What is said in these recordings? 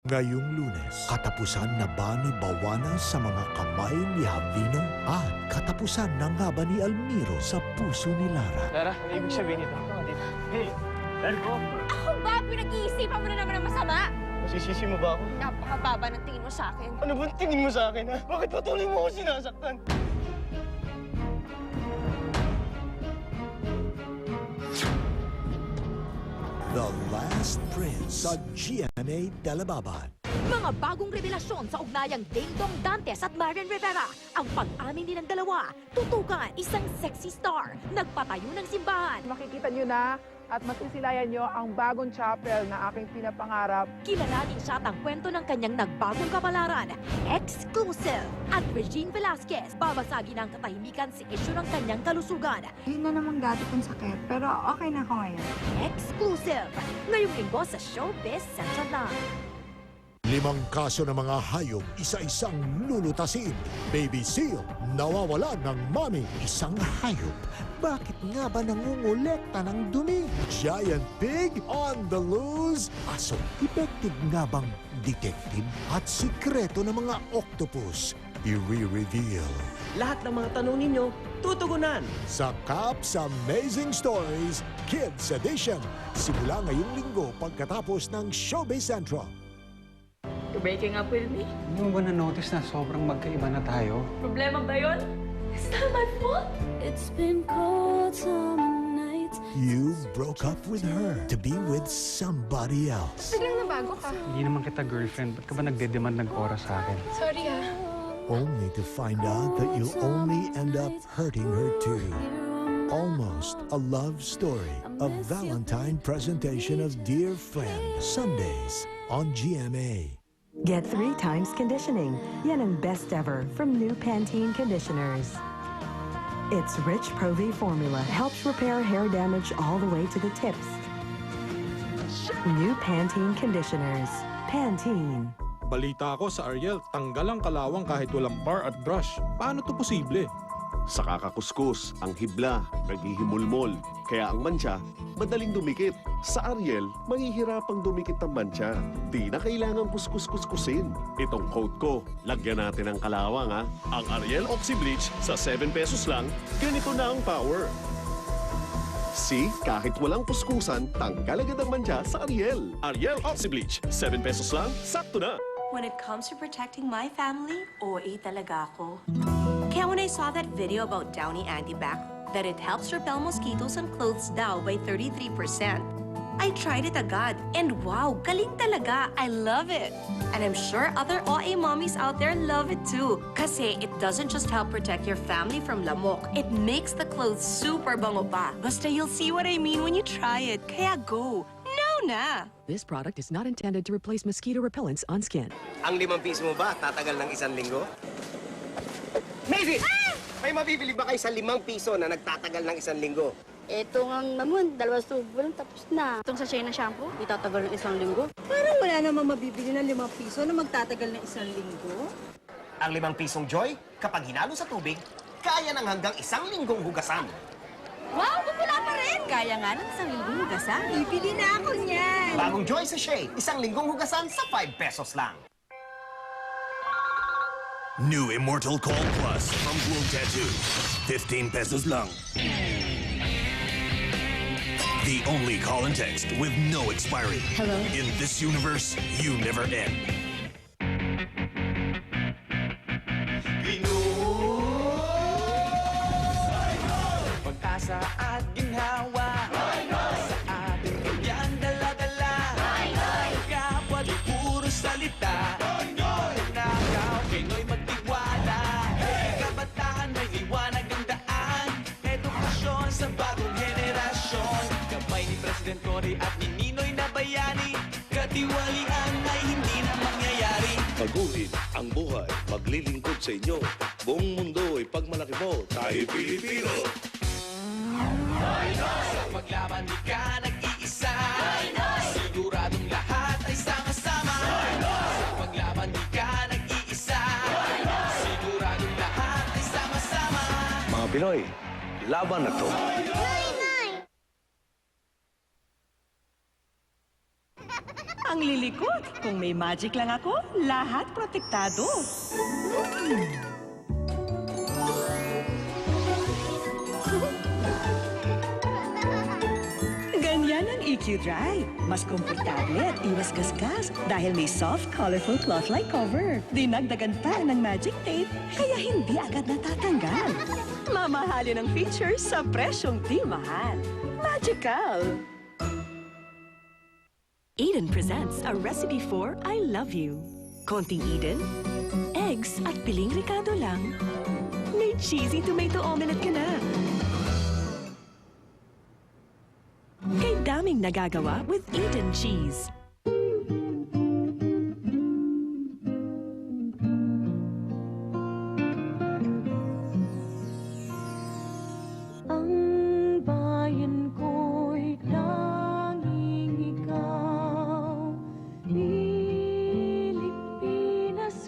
Ngayong Lunes, katapusan na ba ni Bawana sa mga kamay ni Javino? At katapusan na nga ba ni Almiro sa puso ni Lara? Lara, ano ibig sabihin nito? Hey, Lara ko. Ako ba? Pinag-iisipan mo na naman ang masama? Masisisi mo ba ako? Napakababa ng tingin mo sa akin. Ano bang tingin mo sa akin, ha? Bakit patuloy mo ako sinasaktan? The Last Prince sa GMA Dalababan. Mga bagong revelasyon sa ugnayang Ding Dong Dantes at Marian Rivera. Ang pag-amin nilang dalawa, tutukan isang sexy star, nagpatayo ng simbahan. Makikita nyo na at masisilayan nyo ang bagong chapel na aking pinapangarap. Kilalanin siya at ang kwento ng kanyang nagbagong kapalaran. Exclusive! At Regine Velasquez, babasagin ang katahimikan sa isyu ng kanyang kalusugan. Yun na namang dati kong sakit, pero okay na ako ngayon. Exclusive! Ngayong linggo sa Showbiz Central lang. 5 kaso ng mga hayop, isa-isang lulutasin. Baby Seal, nawawala ng mami, isang hayop. Bakit nga ba nangungulekta ng dumi? Giant Pig on the loose. Aso, effective nga bang detective? At sikreto ng mga octopus, i-reveal. Lahat ng mga tanong ninyo, tutugunan. Sa Caps Amazing Stories Kids Edition. Simula ngayong linggo pagkatapos ng Showbiz Central. You're breaking up with me? Hindi mo ba na-notice na sobrang magkaiba na tayo? Problema ba yun? It's not my fault. It's been cold summer nights. You broke up with her to be with somebody else. Biglang nabago ka. Hindi naman kita girlfriend. Ba't ka ba nagde-demand ng oras sa akin? Sorry Only to find out that you'll only end up hurting her too. Almost a love story. A Valentine presentation of Dear Friend. Sundays on GMA. Get 3 times conditioning. Yan ang best ever from new Pantene conditioners. Its rich Pro V formula helps repair hair damage all the way to the tips. New Pantene conditioners. Pantene. Balita ko sa Ariel, tanggal ang kalawang kahit walang bar at brush. Paano to posible? Sa kakakuskus, ang hibla, naghihimulmol. Kaya ang mantsa, madaling dumikit. Sa Ariel, mahihirapang dumikit ang mantsa. Di na kailangang kuskus-kuskusin. Itong coat ko, lagyan natin ng kalawang ha. Ang Ariel Oxy Bleach sa 7 pesos lang, ganito na ang power. See, kahit walang kuskusan, tanggal agad ang mantsa sa Ariel. Ariel Oxy Bleach, 7 pesos lang, sakto na. When it comes to protecting my family, OA talaga ako. Kaya when I saw that video about Downy Antibac, that it helps repel mosquitoes on clothes daw by 33%, I tried it agad. And wow, galing talaga. I love it. And I'm sure other OA mommies out there love it too. Kasi it doesn't just help protect your family from lamok. It makes the clothes super bango pa. Basta you'll see what I mean when you try it. Kaya go. Now na! This product is not intended to replace mosquito repellents on skin. Ang 5 piso mo ba, tatagal ng 1 linggo? Macy! Ah! May mabibili ba kayo sa 5 piso na nagtatagal ng 1 linggo? Ito ang naman, 2 tubo lang tapos na. Itong sachet na shampoo, itatagal ng 1 linggo. Parang wala namang mabibili ng 5 piso na magtatagal ng 1 linggo. Ang 5 pisong Joy, kapag hinalo sa tubig, kaya ng hanggang 1 linggong hugasan. Wow, pupula pa rin! Kaya nga ng 1 linggong hugasan. Ibili na ako niyan! Bagong Joy Sachet, 1 linggong hugasan sa 5 pesos lang. New Immortal Call Plus from Glow Tattoo. 15 pesos lang. The only call and text with no expiry. Hello? In this universe, you never end. Pag-asa at ginhawa sa ating kanyang dala-dala. Kapwa di puro salita. Nakaw kino'y magtiwala. Kabataan may liwanag ang daan. Edukasyon sa bagong henerasyon. Gabay ni President Cory at ni Ninoy na bayani. Katiwalian ay hindi na mangyayari. Baguhin ang buhay, maglilingkod sa inyo. Buong mundo ay pagmalaki mo, tayo Pilipino. Sa paglaban di ka nag-iisa. Siguradong lahat ay sama-sama. Sa paglaban di ka nag-iisa. Siguradong lahat ay sama-sama. Mga Pinoy, laban na to. Ang lilikot. Kung may magic lang ako, lahat protektado. Ganyan ang EQ Dry. Mas komportable at iwas gasgas dahil may soft, colorful cloth-like cover. Dinagdagan pa ng magic tape, kaya hindi agad natatanggal. Mamahalin ang features sa presyong di mahal. Magical! Eden presents a recipe for I love you. Konting Eden, eggs at piling ricado lang. May cheesy tomato omelette ka na. Kay daming nagagawa with Eden cheese. Ang bayan ko'y tanging ikaw, Pilipinas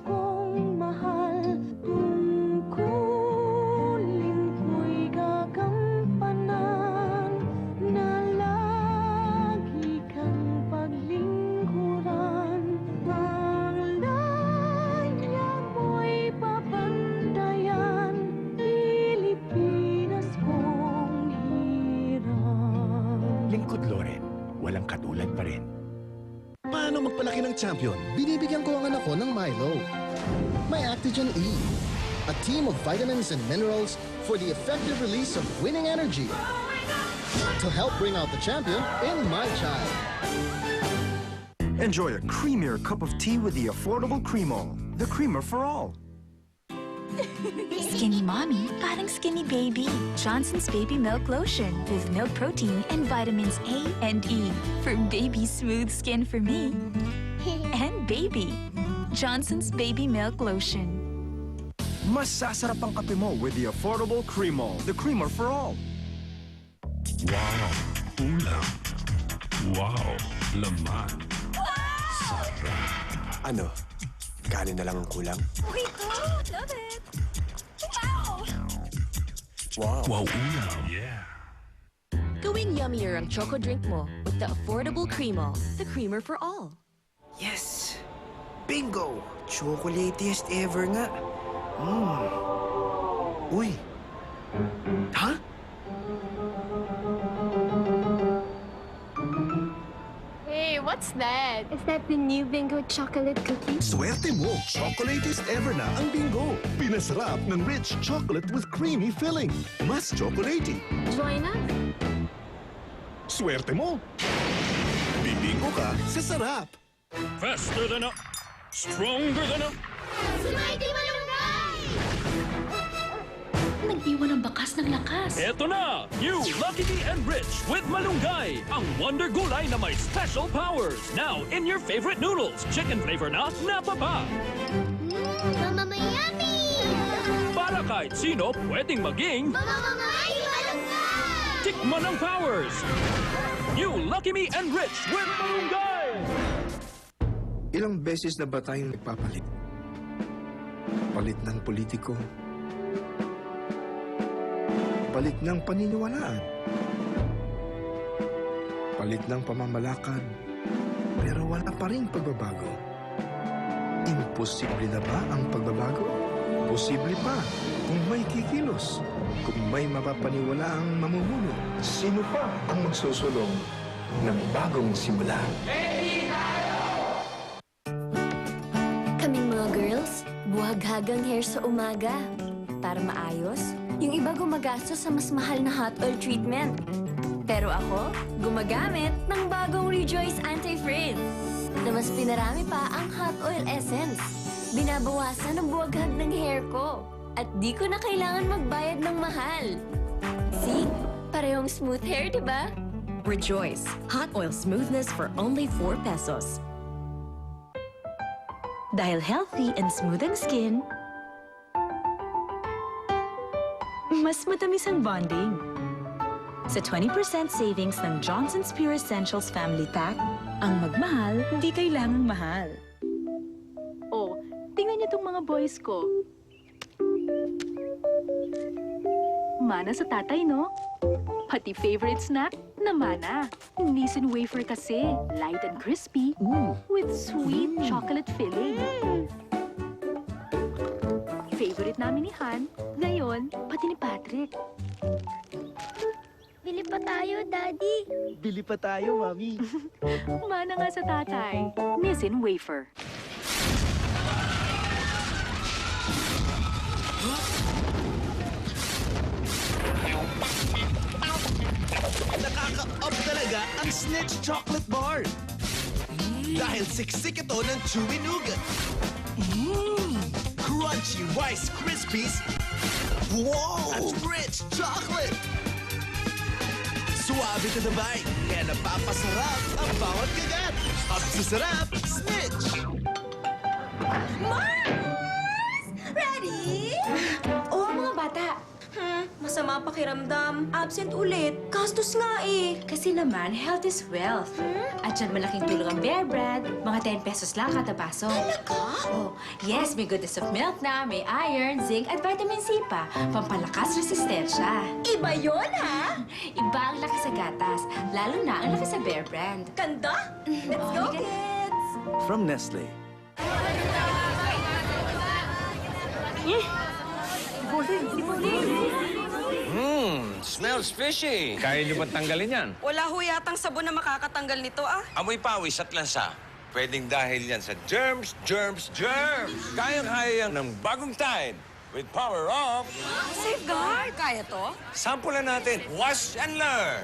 kong mahal, tungkulin ko'y gagampanan, na lagi kang paglingkuran, ang laya mo'y papantayan, Pilipinas kong hirap. Lingkod Loren, walang katulad pa rin. Paano magpalaki ng champion? Binibigyan ko ang anak ko ng Milo. May Actigen E, a team of vitamins and minerals for the effective release of winning energy to help bring out the champion in my child. Enjoy a creamier cup of tea with the affordable Creamall, the creamer for all. Skinny mommy, parang skinny baby. Johnson's Baby Milk Lotion with milk protein and vitamins A and E for baby smooth skin for me and baby. Johnson's Baby Milk Lotion. Mas sasarap ang kape mo with the affordable Creamall, the creamer for all. Wow! Ulam. Wow! Laman. Sarap. Ano? Kanin na lang ang kulang? Wait, oh, love it! Wow! Wow! Ulam. Yeah. Gawing yummier ang choco drink mo with the affordable Creamall, the creamer for all. Yes! Bingo! Chocolatiest ever nga. Uy! Ha? Hey, what's that? Is that the new Bingo chocolate cookie? Swerte mo! Chocolatiest ever na ang bingo. Pinasarap ng rich chocolate with creamy filling. Mas chocolatey. Join us? Swerte mo! Bibingo ka sa sarap. Faster than a... Stronger than a... Mighty Malunggay! Nag-iwan ng bakas ng lakas. Eto na! New Lucky Me Enriched with Malunggay! Ang wonder gulay na may special powers. Now in your favorite noodles. Chicken flavor na, napa pa! Mama, yummy! Para kahit sino pwedeng maging... Mama, Mighty Malunggay! Tikman ang powers! New Lucky Me Enriched with Malunggay! Ilang beses na ba tayong nagpapalit? Palit ng politiko. Palit ng paniniwalaan. Palit ng pamamalakad. Pero wala pa rin pagbabago. Imposible na ba ang pagbabago? Posible pa kung may kikilos. Kung may mapapaniwalaang mamumuno. Sino pa ang magsusulong ng bagong simula? Kaming mga girls, buhaghagang hair sa umaga. Para maayos, yung iba gumagastos sa mas mahal na hot oil treatment. Pero ako, gumagamit ng bagong Rejoice Anti-Frizz na mas pinarami pa ang hot oil essence. Binabawasan ang buwaghag ng hair ko. At di ko na kailangan magbayad ng mahal. See? Parehong smooth hair, di ba? Rejoice, hot oil smoothness for only 4 pesos. Dahil healthy and smooth ang skin, mas matamis ang bonding. Sa 20% savings ng Johnson's Pure Essentials Family Pack, ang magmahal, hindi kailangang mahal. Oh, tingnan niyo tong mga boys ko. Mana sa tatay, no? Pati favorite snack, Namana. Nissin wafer kasi. Light and crispy with sweet chocolate filling. Favorite namin ni Han. Ngayon, pati ni Patrick. Bili pa tayo, Daddy. Bili pa tayo, Mami. Mana nga sa tatay. Nissin wafer. Nakaka-up talaga ang Snitch Chocolate Bar. Dahil siksik ito ng chewy nougat. Crunchy Rice Krispies. Wow! At rich chocolate. Suwabe to the bite, kaya napapasarap ang bawat kagat. Up sa sarap, Snitch! Mars! Ready? Oo, mga bata. Masama pakiramdam. Absent ulit. Gastos nga eh. Kasi naman, health is wealth. At dyan malaking tulong ang Bear Brand. Mga 10 pesos lang kada baso. Talaga? Oh, yes, may goodness of milk na, may iron, zinc, at vitamin C pa. Pampalakas resistensya. Iba yun, ha? Iba ang laki sa gatas. Lalo na ang laki sa Bear Brand. Kanda? Let's go, kids! From Nestle. Smells fishy. Kaya niyo ba tanggalin yan? Wala ho yatang sabon na makakatanggal nito, ah. Amoy pawis at lansa. Pwedeng dahil yan sa germs, germs, germs. Kaya-kaya yan ng bagong Tide with power of... Safeguard! Kaya to? Sample na natin. Wash and learn.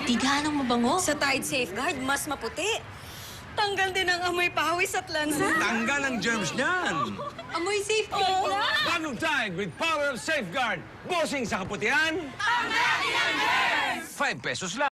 Di ganong mabango. Sa Tide Safeguard, mas maputi. Tanggal din ang amoy pawis at lansa. Tanggal ang germs niyan. Amoy safeguard na. Bagong Tide with power of safeguard. Bossing sa kaputihan. Ang natin ang germs! 5 pesos lang.